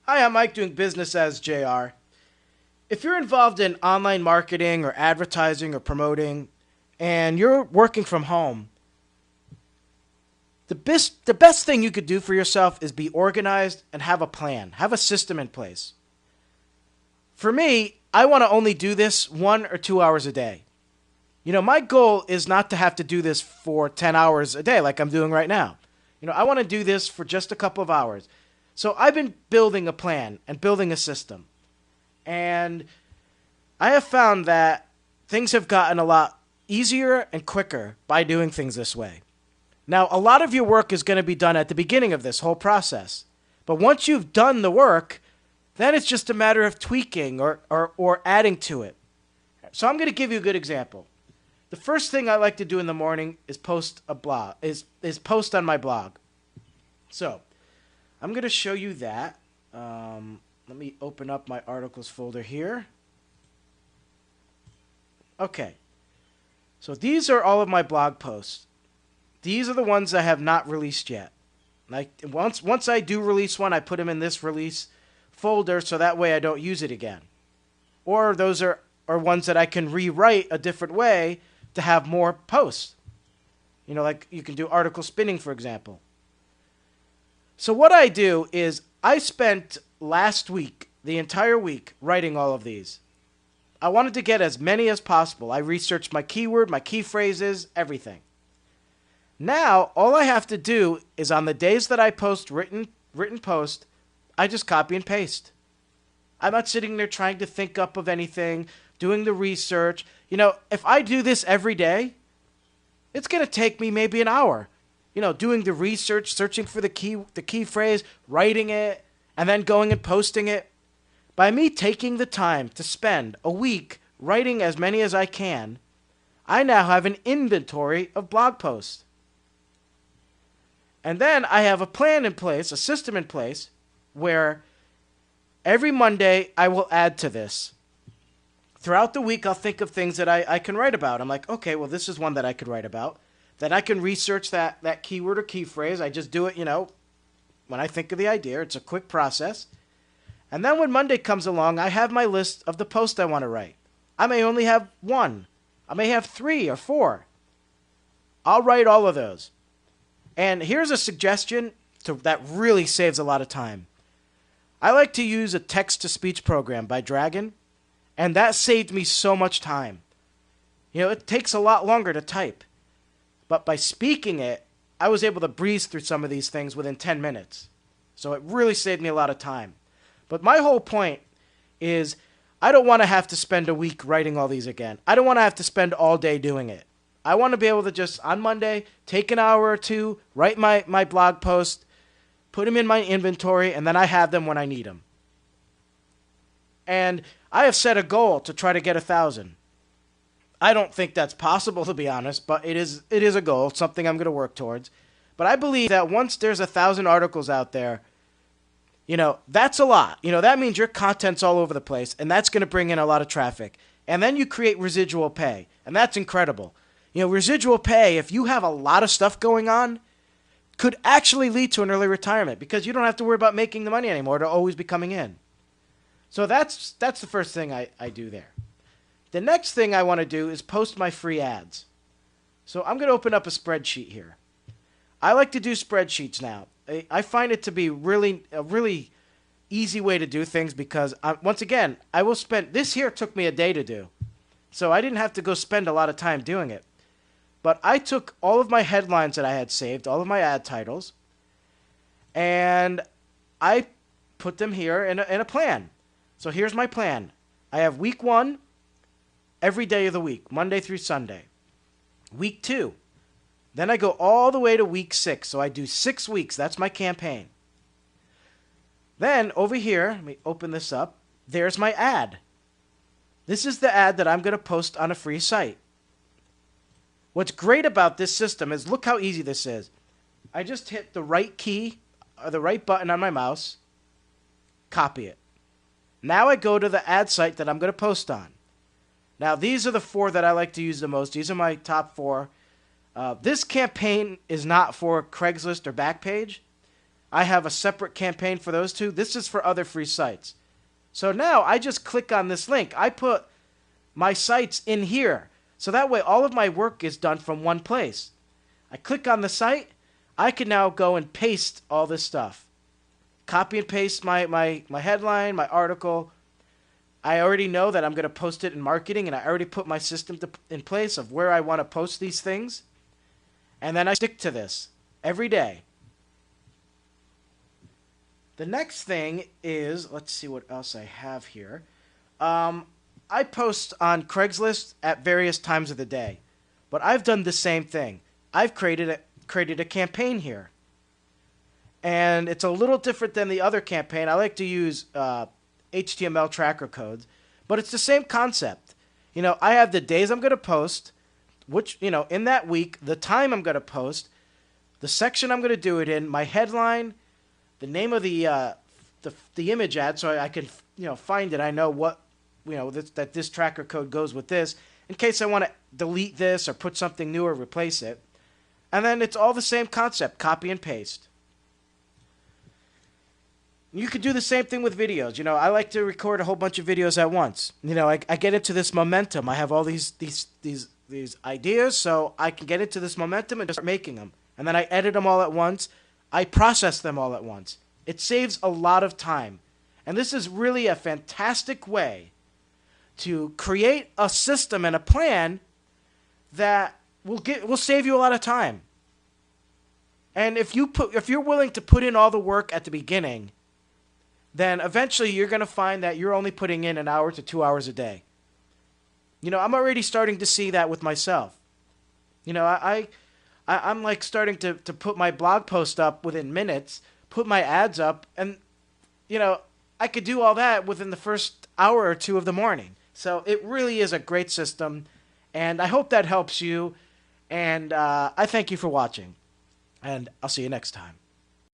Hi, I'm Mike doing business as JR. If you're involved in online marketing or advertising or promoting and you're working from home, the best thing you could do for yourself is be organized and have a plan, have a system in place. For me, I want to only do this 1 or 2 hours a day. My goal is not to have to do this for 10 hours a day like I'm doing right now. I want to do this for just a couple of hours. So I've been building a plan and building a system. And I have found that things have gotten a lot easier and quicker by doing things this way. Now, a lot of your work is going to be done at the beginning of this whole process. But once you've done the work, then it's just a matter of tweaking or adding to it. So I'm going to give you a good example. The first thing I like to do in the morning is post a blog, is post on my blog. So I'm going to show you that. Let me open up my articles folder here. Okay. So these are all of my blog posts. These are the ones I have not released yet. Like once I do release one, I put them in this release folder so that way I don't use it again. Or those are ones that I can rewrite a different way to have more posts. Like you can do article spinning, for example. So what I do is I spent last week, the entire week, writing all of these. I wanted to get as many as possible. I researched my keyword, my key phrases, everything. Now, all I have to do is on the days that I post written post, I just copy and paste. I'm not sitting there trying to think up of anything, doing the research. If I do this every day, it's going to take me maybe an hour. Doing the research, searching for the key phrase, writing it, and then going and posting it. By me taking the time to spend a week writing as many as I can, I now have an inventory of blog posts. And then I have a plan in place, a system in place, where every Monday I will add to this. Throughout the week, I'll think of things that I can write about. I'm like, okay, well, this is one that I could write about. Then I can research that keyword or key phrase. I just do it, when I think of the idea. It's a quick process. And then when Monday comes along, I have my list of the posts I want to write. I may only have one. I may have 3 or 4. I'll write all of those. And here's a suggestion that really saves a lot of time. I like to use a text-to-speech program by Dragon, and that saved me so much time. It takes a lot longer to type. But by speaking it, I was able to breeze through some of these things within 10 minutes. So it really saved me a lot of time. But my whole point is I don't want to have to spend a week writing all these again. I don't want to have to spend all day doing it. I want to be able to just, on Monday, take an hour or two, write my blog post, put them in my inventory, and then I have them when I need them. And I have set a goal to try to get 1,000. I don't think that's possible, to be honest, but it is a goal. It's something I'm going to work towards. But I believe that once there's 1,000 articles out there, that's a lot. That means your content's all over the place, and that's going to bring in a lot of traffic. And then you create residual pay, and that's incredible. Residual pay, if you have a lot of stuff going on, could actually lead to an early retirement because you don't have to worry about making the money anymore. It'll always be coming in. So that's the first thing I do there. The next thing I want to do is post my free ads. So I'm going to open up a spreadsheet here. I like to do spreadsheets now. I find it to be a really easy way to do things because, once again, I will spend... This here took me a day to do. So I didn't have to go spend a lot of time doing it. But I took all of my headlines that I had saved, all of my ad titles, and I put them here in a plan. So here's my plan. I have week 1, every day of the week, Monday through Sunday. Week 2, then I go all the way to week 6. So I do 6 weeks. That's my campaign. Then over here, let me open this up. There's my ad. This is the ad that I'm going to post on a free site. What's great about this system is look how easy this is. I just hit the right key or the right button on my mouse, copy it. Now I go to the ad site that I'm going to post on. Now these are the 4 that I like to use the most. These are my top 4. This campaign is not for Craigslist or Backpage. I have a separate campaign for those two. This is for other free sites. So now I just click on this link. I put my sites in here. So that way all of my work is done from one place. I click on the site. I can now go and paste all this stuff. Copy and paste my headline, my article. I already know that I'm going to post it in marketing, and I already put my system in place of where I want to post these things. And then I stick to this every day. The next thing is, let's see what else I have here. I post on Craigslist at various times of the day, but I've done the same thing. I've created a campaign here, and it's a little different than the other campaign. I like to use HTML tracker codes, but it's the same concept. I have the days I'm going to post, which in that week, the time I'm going to post, the section I'm going to do it in, my headline, the name of the image ad, so I can find it. I know what that this tracker code goes with this in case I want to delete this or put something new or replace it. And then it's all the same concept, copy and paste. You could do the same thing with videos. I like to record a whole bunch of videos at once. I get into this momentum. I have all these ideas, so I can get into this momentum and just start making them. And then I edit them all at once. I process them all at once. It saves a lot of time. And this is really a fantastic way to create a system and a plan that will save you a lot of time. And if you're willing to put in all the work at the beginning, then eventually you're going to find that you're only putting in 1 hour to 2 hours a day. I'm already starting to see that with myself. I'm like starting to put my blog post up within minutes, put my ads up, and, I could do all that within the first hour or two of the morning. So it really is a great system, and I hope that helps you, and I thank you for watching, and I'll see you next time.